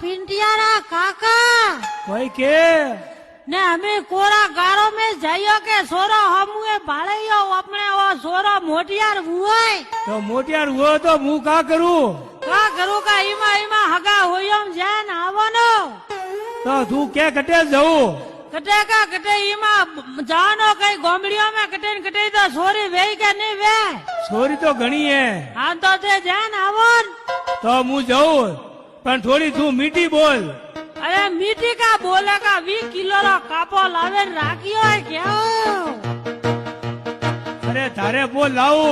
पिंटियारा काका कोई के ने हमें कोरा गारो में जाइयो के सोरो हमुए भाड़ियो अपने वो सोरो मोटियार हुए तो मोटियार हुआ तो मुंह का करूं का करूं का इमा इमा हगा होयम जान आवनो तो तू क्या कटे जाऊ कटे का कटे इमा जानो कई गोमड़ियों में कटे न कटे तो सोरी वे के नहीं वे छोरी तो घनी है हाँ तो ते जान आवन तो मुंह जाऊ पर थोड़ी तू मीठी बोल अरे मीठी का बोलेगा 20 किलो रो कापो लावे राखियो है क्या अरे थारे बोल लाऊ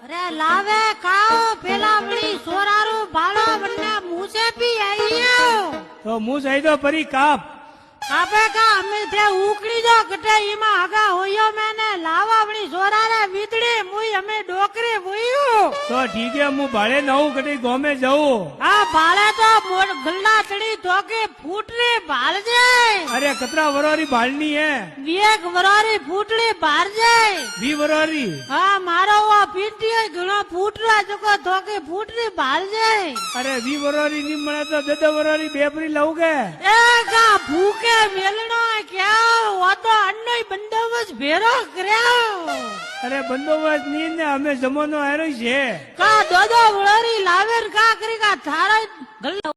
अरे लावे खाओ पेला बड़ी सोरारू बालो बनने मुंह से भी आई है तो मुंह सही तो परी काप कापे का हमें थे उकड़ी जो कटे इमा हगा होयो मैंने लावा बड़ी सोरारे विदड़ी मुई हमें डोकरी हुईयो तो ठीक है मुंह भाड़े नऊ कटी गाँव में जाऊ हाँ भाले तो मोड़ गल्ला चढ़ी तो के फूटरी भाल जाए अरे कतरा वरोरी भाड़नी है एक वरारी फूटरी भार जाए 20 वरोरी हाँ मारो वो पीटी घणो फूट रहा जो को तो के फूटरी भाल जाए अरे 20 वरोरी नहीं मने तो 10 वरोरी बेपरी लाऊगे एका भूखे मेलनो है क्या वो तो अन्नो बंदोबस्त भेरो कर्यो अरे बंदोबस्त नहीं ने हमें जमानो आरो छे का दो वळरी लावेर का करी का थारा गल्ला